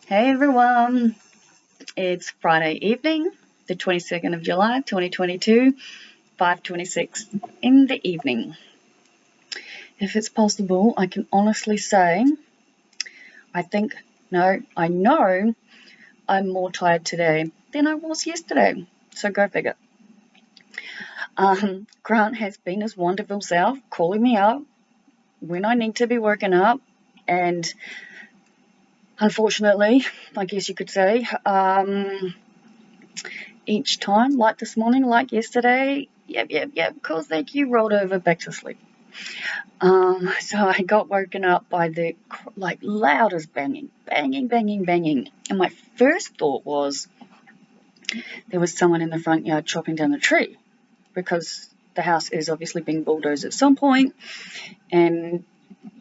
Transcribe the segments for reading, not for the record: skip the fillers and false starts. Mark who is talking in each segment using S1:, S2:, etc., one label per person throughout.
S1: Hey everyone, it's Friday evening, the 22nd of July 2022, 5:26 in the evening. If it's possible, I can honestly say I know I'm more tired today than I was yesterday, so go figure. Grant has been his wonderful self, calling me up when I need to be woken up, and unfortunately, I guess you could say, each time, like this morning, like yesterday, yep, cool, thank you, rolled over back to sleep. So I got woken up by the loudest banging. And my first thought was there was someone in the front yard chopping down a tree, because the house is obviously being bulldozed at some point, and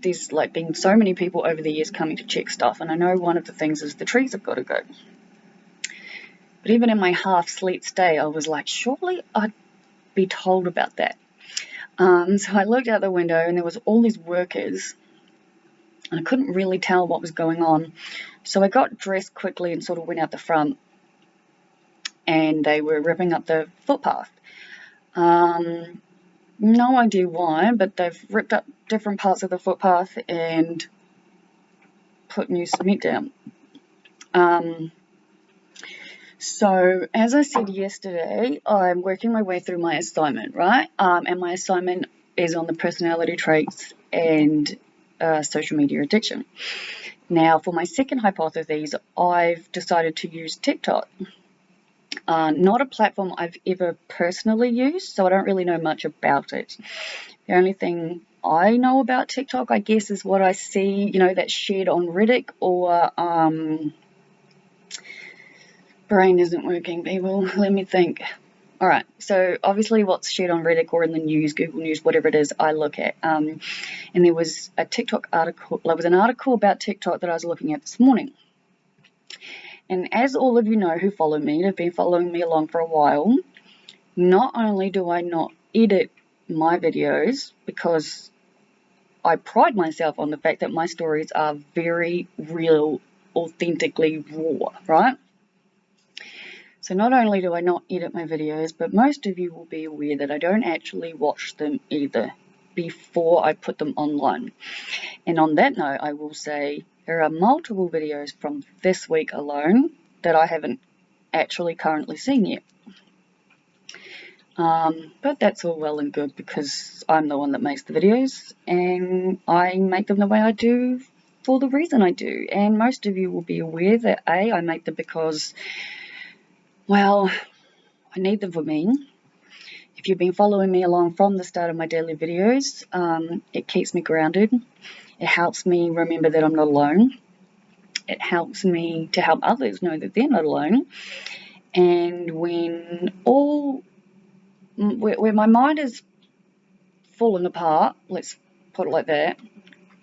S1: there's been so many people over the years coming to check stuff, and I know one of the things is the trees have got to go. But even in my half sleep state, I was like, surely I'd be told about that. So I looked out the window and there was all these workers, and I couldn't really tell what was going on. So I got dressed quickly and sort of went out the front, and they were ripping up the footpath. No idea why, but they've ripped up different parts of the footpath and put new cement down. So as I said yesterday, I'm working my way through my assignment, right? And my assignment is on the personality traits and social media addiction. Now, for my second hypothesis, I've decided to use TikTok. Not a platform I've ever personally used, so I don't really know much about it. The only thing I know about TikTok, I guess, is what I see, that's shared on Reddit or brain isn't working, people. Let me think. All right, so obviously what's shared on Reddit or in the news, Google News, whatever it is, I look at. And there was a TikTok article, there was an article about TikTok that I was looking at this morning. And as all of you know who follow me, have been following me along for a while, not only do I not edit my videos, because I pride myself on the fact that my stories are very real, authentically raw, right? So not only do I not edit my videos, but most of you will be aware that I don't actually watch them either before I put them online. And on that note, I will say there are multiple videos from this week alone that I haven't actually currently seen yet. But that's all well and good because I'm the one that makes the videos, and I make them the way I do for the reason I do. And most of you will be aware that I make them because, well, I need them for me. If you've been following me along from the start of my daily videos, it keeps me grounded. It helps me remember that I'm not alone. It helps me to help others know that they're not alone. And when my mind is falling apart, let's put it like that,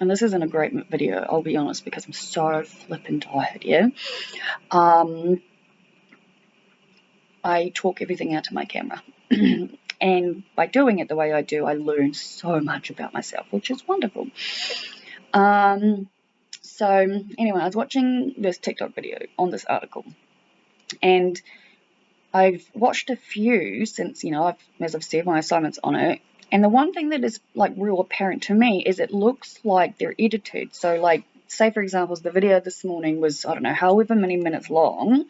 S1: and this isn't a great video, I'll be honest, because I'm so flippin' tired, yeah? I talk everything out to my camera. And by doing it the way I do, I learn so much about myself, which is wonderful. So anyway, I was watching this TikTok video on this article, and I've watched a few since, as I've said, my assignment's on it. And the one thing that is real apparent to me is it looks like they're edited. So say for example, the video this morning was, I don't know, however many minutes long,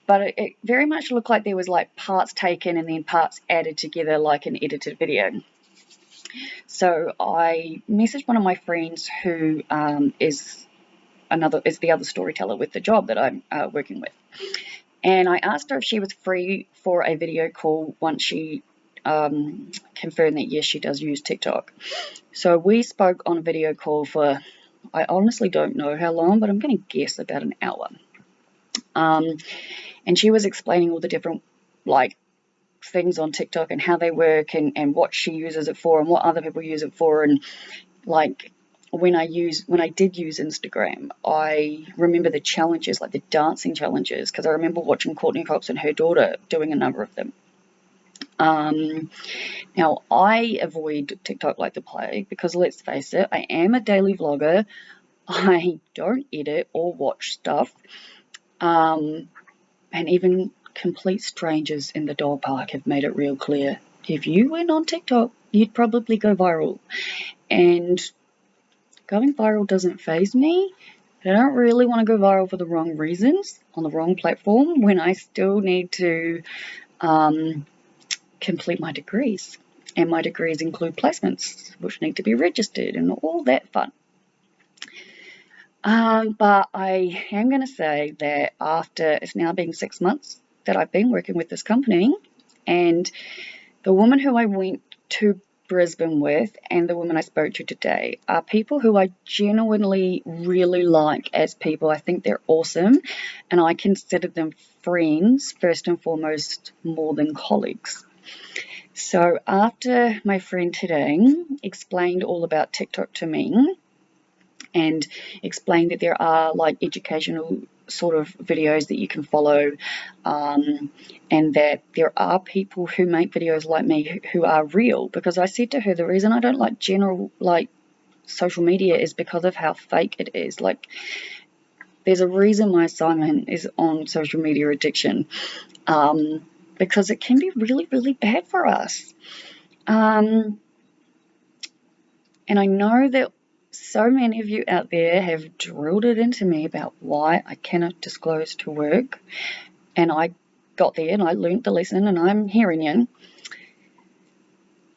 S1: but it very much looked like there was parts taken and then parts added together like an edited video. So I messaged one of my friends who is the other storyteller with the job that I'm working with. And I asked her if she was free for a video call once she confirmed that, yes, she does use TikTok. So we spoke on a video call for, I honestly don't know how long, but I'm going to guess about an hour. And she was explaining all the different things on TikTok and how they work and what she uses it for and what other people use it for. And when I did use Instagram, I remember the challenges, the dancing challenges, because I remember watching Courtney Cox and her daughter doing a number of them. Now, I avoid TikTok like the plague because, let's face it, I am a daily vlogger. I don't edit or watch stuff. And even complete strangers in the dog park have made it real clear. If you went on TikTok, you'd probably go viral. And going viral doesn't faze me. I don't really want to go viral for the wrong reasons on the wrong platform when I still need to complete my degrees. And my degrees include placements, which need to be registered and all that fun. But I am going to say that after it's now been 6 months that I've been working with this company, and the woman who I went to Brisbane with and the woman I spoke to today are people who I genuinely really like as people. I think they're awesome, and I consider them friends first and foremost, more than colleagues. So after my friend today explained all about TikTok to me and explained that there are like educational sort of videos that you can follow, and that there are people who make videos like me who are real, because I said to her the reason I don't like general like social media is because of how fake it is. Like, there's a reason my assignment is on social media addiction, because it can be really, really bad for us. And I know that so many of you out there have drilled it into me about why I cannot disclose to work. And I got there and I learnt the lesson, and I'm hearing you.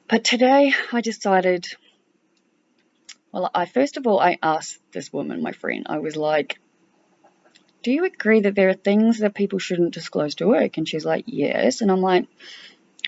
S1: But today I decided, well, first of all, I asked this woman, my friend, I was like, do you agree that there are things that people shouldn't disclose to work? And she's like, yes. And I'm like,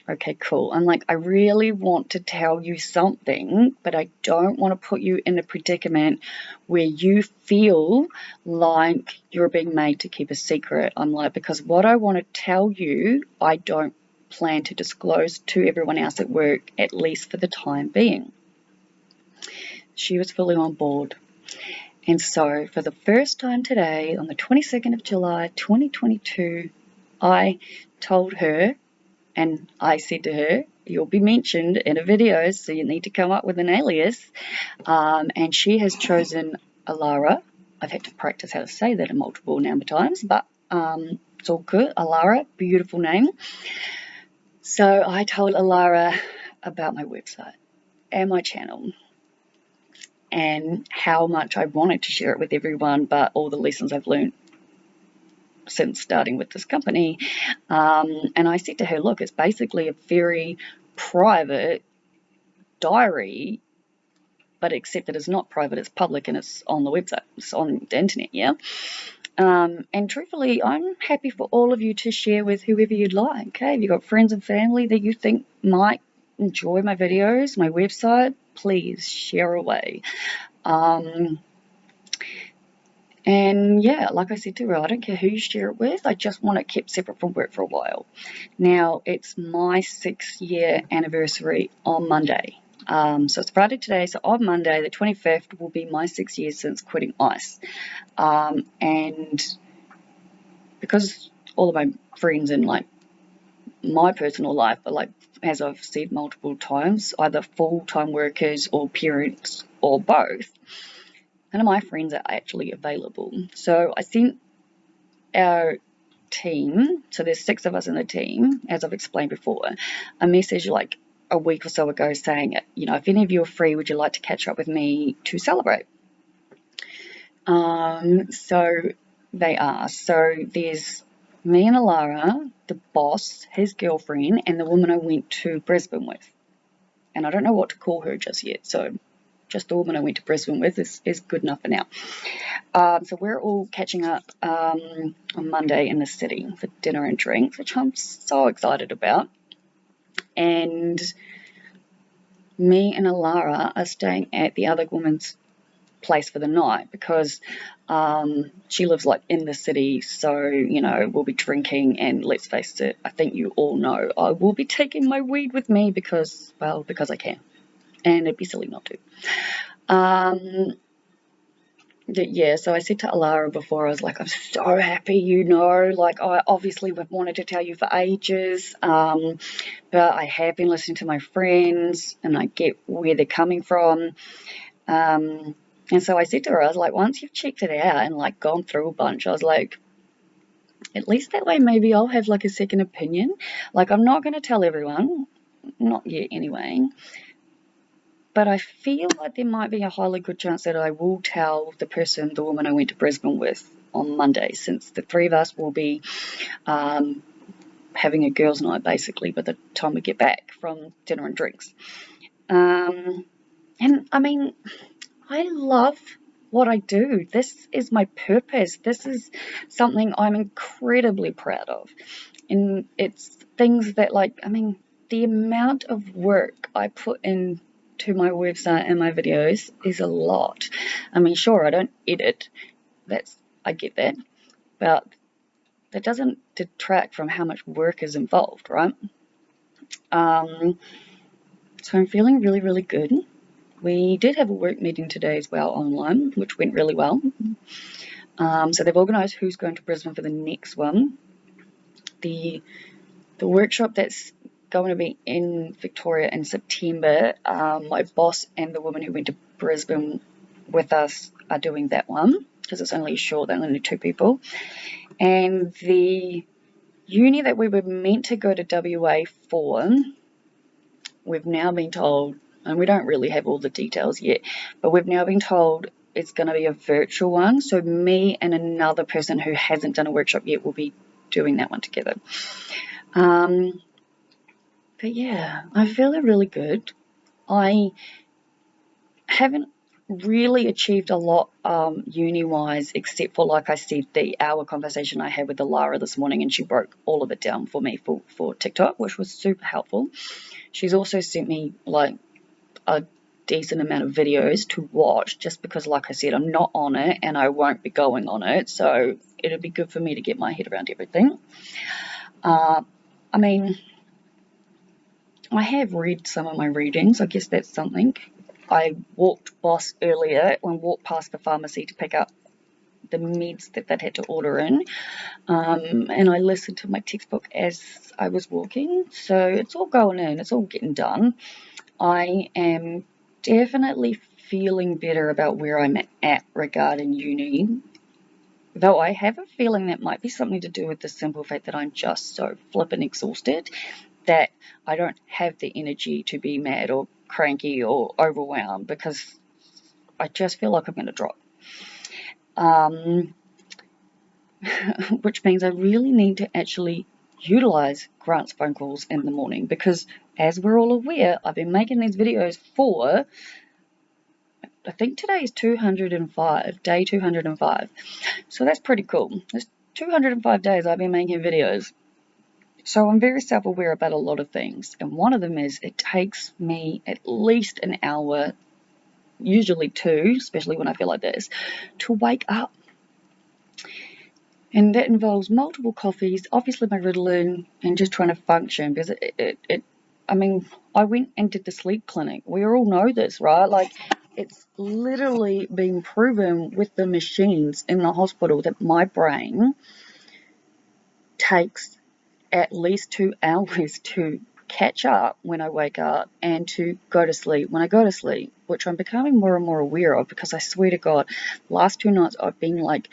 S1: okay, cool. I'm like, I really want to tell you something, but I don't want to put you in a predicament where you feel like you're being made to keep a secret. I'm like, because what I want to tell you, I don't plan to disclose to everyone else at work, at least for the time being. She was fully on board. And so for the first time today, on the 22nd of July, 2022, I told her, and I said to her, you'll be mentioned in a video, so you need to come up with an alias. And she has chosen Alara. I've had to practice how to say that a multiple number of times, but it's all good. Alara, beautiful name. So I told Alara about my website and my channel and how much I wanted to share it with everyone, but all the lessons I've learned since starting with this company. And I said to her, look, it's basically a very private diary, but except that it's not private, it's public, and it's on the website, it's on the internet, yeah? And truthfully, I'm happy for all of you to share with whoever you'd like, okay? If you've got friends and family that you think might enjoy my videos, my website, please share away. And yeah, like I said to her, I don't care who you share it with. I just want it kept separate from work for a while. Now, it's my 6-year anniversary on Monday. So it's Friday today. So on Monday, the 25th, will be my 6 years since quitting ICE. And because all of my friends in like my personal life are like, as I've said multiple times, either full-time workers or parents or both, none of my friends are actually available. So I sent our team, so there's 6 of us in the team, as I've explained before, a message like a week or so ago saying, you know, if any of you are free, would you like to catch up with me to celebrate? So they are. So there's me and Alara, the boss, his girlfriend, and the woman I went to Brisbane with. And I don't know what to call her just yet, so just the woman I went to Brisbane with is good enough for now. So we're all catching up on Monday in the city for dinner and drinks, which I'm so excited about. And me and Alara are staying at the other woman's place for the night because she lives like in the city, so you know we'll be drinking, and let's face it, I think you all know I will be taking my weed with me because I can, and it'd be silly not to. Yeah, so I said to Alara before, I was like, I'm so happy, you know, like I obviously have wanted to tell you for ages, but I have been listening to my friends and I get where they're coming from. And so I said to her, I was like, once you've checked it out and like gone through a bunch, I was like, at least that way maybe I'll have like a second opinion. Like, I'm not going to tell everyone, not yet anyway, but I feel like there might be a highly good chance that I will tell the woman I went to Brisbane with on Monday, since the three of us will be having a girls' night basically by the time we get back from dinner and drinks. And I mean, I love what I do. This is my purpose. This is something I'm incredibly proud of. And it's things that, like, I mean, the amount of work I put into my website and my videos is a lot. I mean, sure, I don't edit. I get that. But that doesn't detract from how much work is involved, right? So I'm feeling really, really good. We did have a work meeting today as well online, which went really well. So they've organised who's going to Brisbane for the next one. The workshop that's going to be in Victoria in September, my boss and the woman who went to Brisbane with us are doing that one because it's only short, they're only 2 people. And the uni that we were meant to go to WA for, we've now been told, and we don't really have all the details yet, but we've now been told it's going to be a virtual one. So me and another person who hasn't done a workshop yet will be doing that one together. But yeah, I feel really good. I haven't really achieved a lot uni-wise, except for, like I said, the hour conversation I had with Alara this morning, and she broke all of it down for me for TikTok, which was super helpful. She's also sent me like a decent amount of videos to watch, just because, like I said, I'm not on it and I won't be going on it, so it'll be good for me to get my head around everything. I mean, I have read some of my readings. I guess that's something. I walked Boss earlier and walked past the pharmacy to pick up the meds that they'd had to order in, and I listened to my textbook as I was walking, so it's all going in, it's all getting done. I am definitely feeling better about where I'm at regarding uni, though I have a feeling that might be something to do with the simple fact that I'm just so flippin' exhausted that I don't have the energy to be mad or cranky or overwhelmed, because I just feel like I'm going to drop. Which means I really need to actually utilize Grant's phone calls in the morning, because as we're all aware, I've been making these videos for, I think today is 205, day 205. So that's pretty cool. There's 205 days I've been making videos. So I'm very self-aware about a lot of things. And one of them is it takes me at least an hour, usually 2, especially when I feel like this, to wake up. And that involves multiple coffees, obviously my Ritalin, and just trying to function, because I mean, I went and did the sleep clinic. We all know this, right? Like, it's literally been proven with the machines in the hospital that my brain takes at least 2 hours to catch up when I wake up and to go to sleep when I go to sleep, which I'm becoming more and more aware of, because I swear to God, last 2 nights I've been like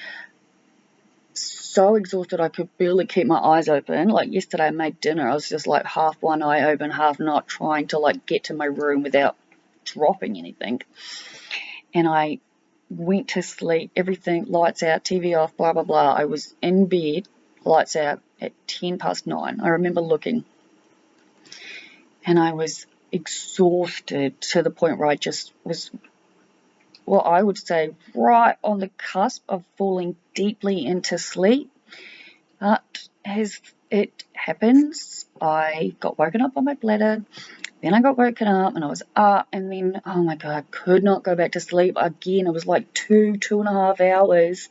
S1: so exhausted I could barely keep my eyes open. Like yesterday I made dinner, I was just like half one eye open, half not, trying to like get to my room without dropping anything. And I went to sleep, everything, lights out, TV off, blah blah blah. I was in bed, lights out, at 9:10. I remember looking, and I was exhausted to the point where I just was, well, I would say right on the cusp of falling deeply into sleep. But as it happens, I got woken up by my bladder, then I got woken up and I was up, and then, oh my God, I could not go back to sleep again. It was like 2.5 hours.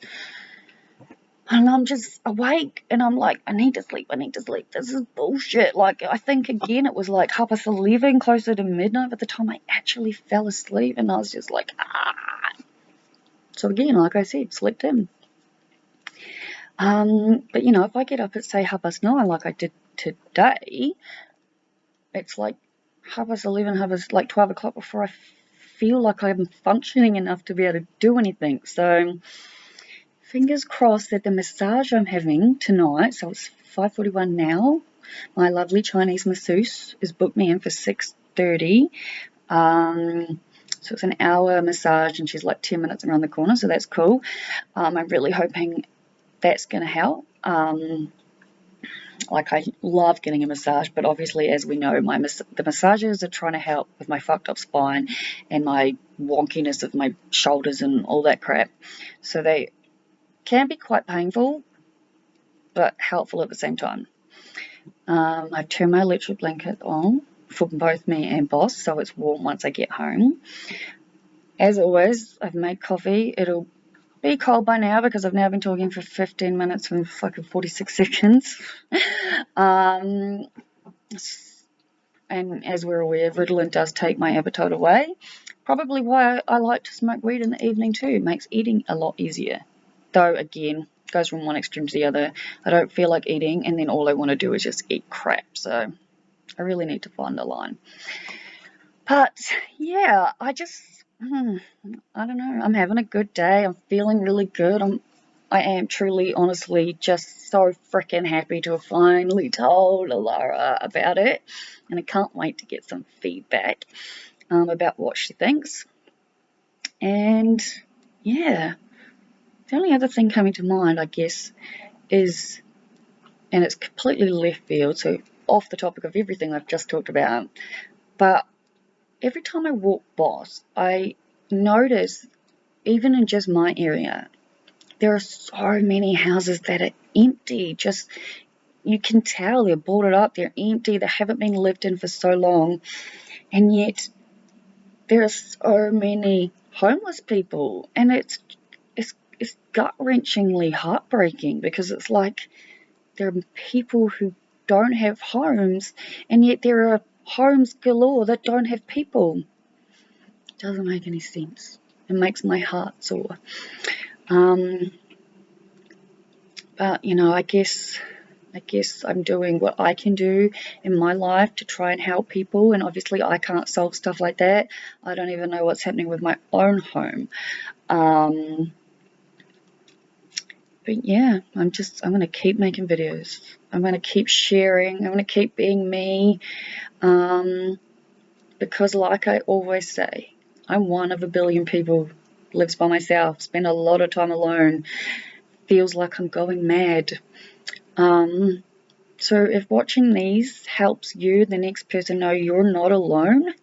S1: And I'm just awake and I'm like, I need to sleep. This is bullshit. Like, I think again it was like 11:30, closer to midnight by the time I actually fell asleep, and I was just like, ah. So again, like I said, slept in. But you know, if I get up at say 9:30 like I did today, it's like 11:30, like 12 o'clock before I feel like I'm functioning enough to be able to do anything. So fingers crossed that the massage I'm having tonight, so it's 5:41 now, my lovely Chinese masseuse has booked me in for 6:30. So it's an hour massage and she's like 10 minutes around the corner, so that's cool. I'm really hoping that's going to help. Like, I love getting a massage, but obviously, as we know, the massages are trying to help with my fucked up spine and my wonkiness of my shoulders and all that crap. So they can be quite painful, but helpful at the same time. I've turned my electric blanket on for both me and boss, so it's warm once I get home. As always, I've made coffee. It'll be cold by now because I've now been talking for 15 minutes and fucking 46 seconds. And as we're aware, Ritalin does take my appetite away. Probably why I like to smoke weed in the evening too. It makes eating a lot easier. Though, again, goes from one extreme to the other. I don't feel like eating, and then all I want to do is just eat crap. So I really need to find a line. But yeah, I don't know. I'm having a good day. I'm feeling really good. I am truly, honestly, just so freaking happy to have finally told Alara about it, and I can't wait to get some feedback about what she thinks. And yeah, the only other thing coming to mind, I guess, is, and it's completely left field, so off the topic of everything I've just talked about, but every time I walk Boss, I notice, even in just my area, there are so many houses that are empty. Just, you can tell they're boarded up, they're empty, they haven't been lived in for so long, and yet there are so many homeless people, and it's gut-wrenchingly heartbreaking, because it's like there are people who don't have homes, and yet there are homes galore that don't have people. It doesn't make any sense. It makes my heart sore. But, you know, I guess I'm doing what I can do in my life to try and help people, and obviously I can't solve stuff like that. I don't even know what's happening with my own home. But yeah, I'm going to keep making videos. I'm going to keep sharing. I'm going to keep being me. Because like I always say, I'm one of a billion people, lives by myself, spend a lot of time alone, feels like I'm going mad. So if watching these helps you, the next person, know you're not alone,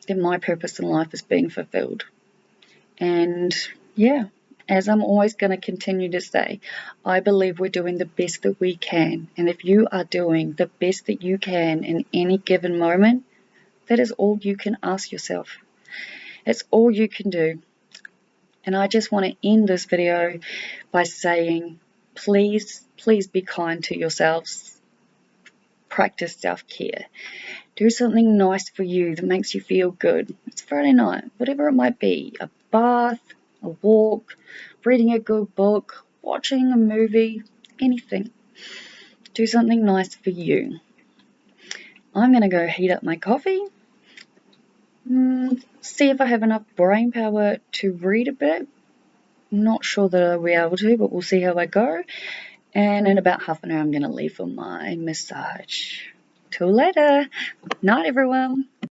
S1: then my purpose in life is being fulfilled. And yeah, as I'm always going to continue to say, I believe we're doing the best that we can. And if you are doing the best that you can in any given moment, that is all you can ask yourself. It's all you can do. And I just want to end this video by saying, please be kind to yourselves. Practice self-care. Do something nice for you that makes you feel good. It's Friday night, whatever it might be. A bath, a walk, reading a good book, watching a movie, anything. Do something nice for you. I'm going to go heat up my coffee. See if I have enough brain power to read a bit. Not sure that I'll be able to, but we'll see how I go. And in about half an hour, I'm going to leave for my massage. Till later. Night, everyone.